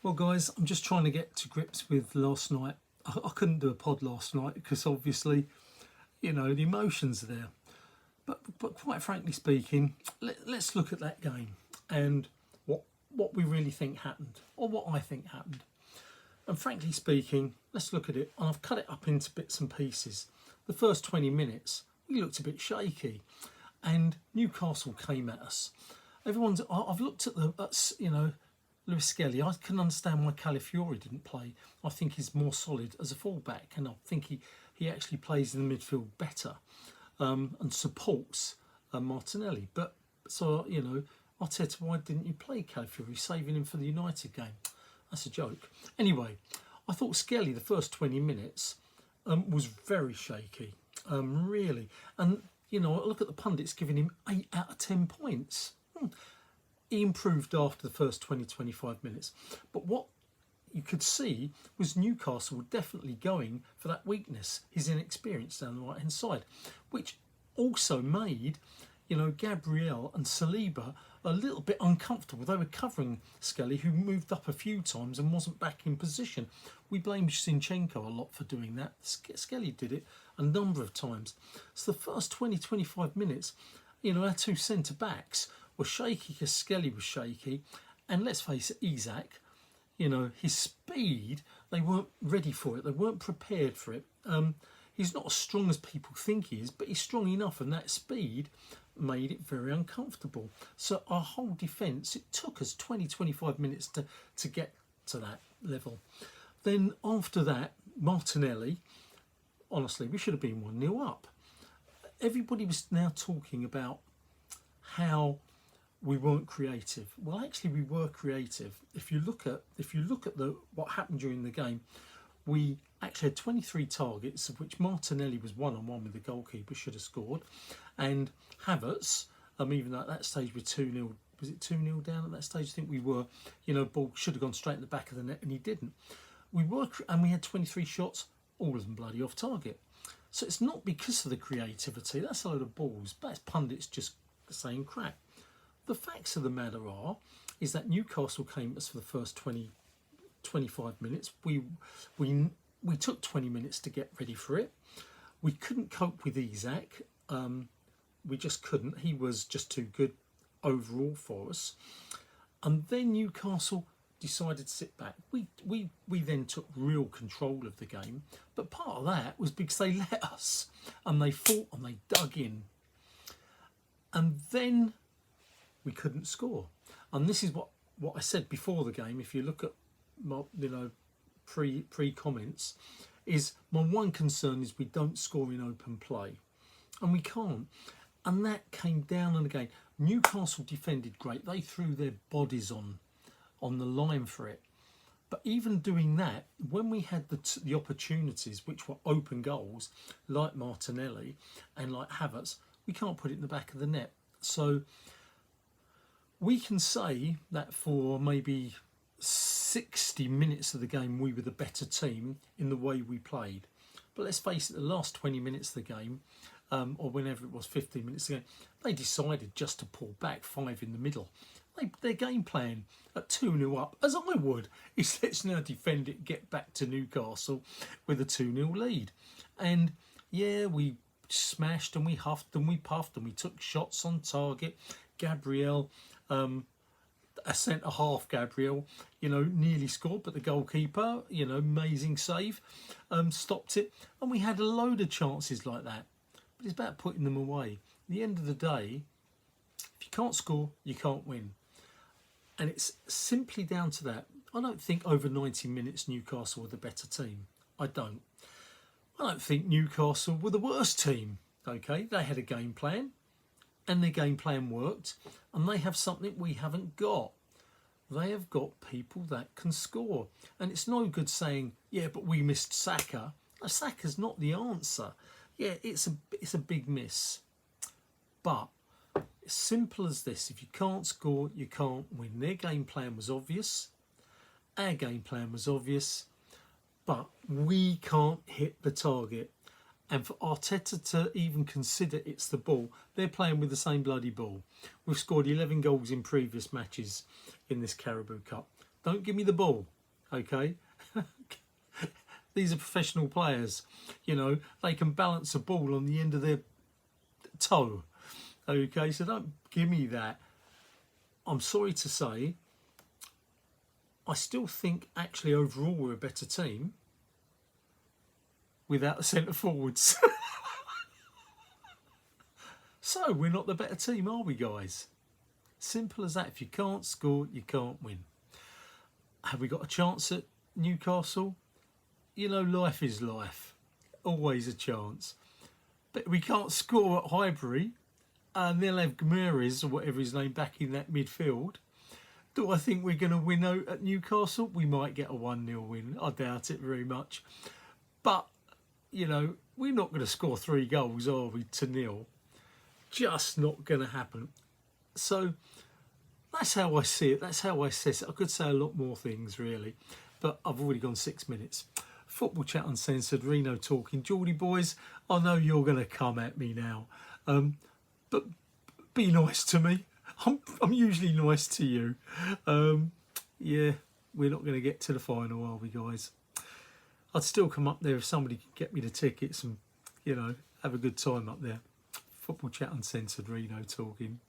Well, guys, I'm just trying to get to grips with last night. I couldn't do a pod last night because obviously, the emotions are there. But quite frankly speaking, let's look at that game and what we really think happened, or what I think happened. And frankly speaking, let's look at it. And I've cut it up into bits and pieces. The first 20 minutes, we looked a bit shaky, and Newcastle came at us. I've looked at Lewis Skelly. I can understand why Calafiori didn't play. I think he's more solid as a fullback, and I think he actually plays in the midfield better and supports Martinelli. But so Arteta, why didn't you play Calafiori, saving him for the United game? That's a joke. Anyway, I thought Skelly the first 20 minutes was very shaky, really. And I look at the pundits giving him 8 out of 10 points. He improved after the first 20-25 minutes. But what you could see was Newcastle were definitely going for that weakness, his inexperience down the right-hand side, which also made, Gabriel and Saliba a little bit uncomfortable. They were covering Skelly, who moved up a few times and wasn't back in position. We blame Zinchenko a lot for doing that. Skelly did it a number of times. So the first 20-25 minutes, our two centre-backs were shaky because Skelly was shaky. And let's face it, Isak, his speed, they weren't ready for it. They weren't prepared for it. He's not as strong as people think he is, but he's strong enough, and that speed made it very uncomfortable. So our whole defence, it took us 20-25 minutes to get to that level. Then after that, Martinelli, honestly, we should have been 1-0 up. Everybody was now talking about how we weren't creative. Well, actually, we were creative. If you look at what happened during the game, we actually had 23 targets, of which Martinelli was 1-on-1 with the goalkeeper, should have scored, and Havertz, even though at that stage we're 2-0. Was it 2-0 down at that stage? I think we were. Ball should have gone straight in the back of the net, and he didn't. We had 23 shots, all of them bloody off target. So it's not because of the creativity. That's a load of balls. But it's pundits just saying crap. The facts of the matter is that Newcastle came at us for the first 20-25 minutes. We took 20 minutes to get ready for it. We couldn't cope with Isak. We just couldn't. He was just too good overall for us. And then Newcastle decided to sit back. We then took real control of the game. But part of that was because they let us, and they fought and they dug in. And then we couldn't score. And this is what I said before the game. If you look at my pre-comments, is my one concern is we don't score in open play, and we can't. And that came down and again. Newcastle defended great. They threw their bodies on the line for it. But even doing that, when we had the opportunities, which were open goals, like Martinelli and like Havertz, we can't put it in the back of the net. So we can say that for maybe 60 minutes of the game, we were the better team in the way we played. But let's face it, the last 20 minutes of the game, or whenever it was 15 minutes of the game, they decided just to pull back 5 in the middle. Their game plan at 2-0 up, as I would, is let's now defend it, get back to Newcastle with a 2-0 lead. And yeah, we smashed and we huffed and we puffed and we took shots on target. Gabriel, a centre-half Gabriel, nearly scored, but the goalkeeper, amazing save, stopped it. And we had a load of chances like that. But it's about putting them away. At the end of the day, if you can't score, you can't win. And it's simply down to that. I don't think over 90 minutes Newcastle were the better team. I don't think Newcastle were the worst team. Okay, they had a game plan, and their game plan worked, and they have something we haven't got. They have got people that can score. And it's no good saying, yeah, but we missed Saka. Saka's not the answer. Yeah, it's a big miss. But it's simple as this. If you can't score, you can't win. Their game plan was obvious. Our game plan was obvious. But we can't hit the target. And for Arteta to even consider it's the ball, they're playing with the same bloody ball. We've scored 11 goals in previous matches in this Carabao Cup. Don't give me the ball, okay? These are professional players, you know, they can balance a ball on the end of their toe, okay? So don't give me that. I'm sorry to say, I still think actually overall we're a better team without the centre forwards. So we're not the better team, are we, guys? Simple as that. If you can't score, you can't win. Have we got a chance at Newcastle? You know, life is life. Always a chance. But we can't score at Highbury, and they'll have Gomez or whatever his name back in that midfield. Do I think we're going to win out at Newcastle? We might get a 1-0 win. I doubt it very much. But, you know, we're not going to score 3 goals, are we, to nil? Just not going to happen. So that's how I see it. That's how I assess it. I could say a lot more things, really, but I've already gone 6 minutes. Football Chat Uncensored, Reno talking. Geordie boys, I know you're going to come at me now, but be nice to me. I'm usually nice to you. Yeah, we're not going to get to the final, are we, guys? I'd still come up there if somebody could get me the tickets and, you know, have a good time up there. Football Chat Uncensored, Reno talking.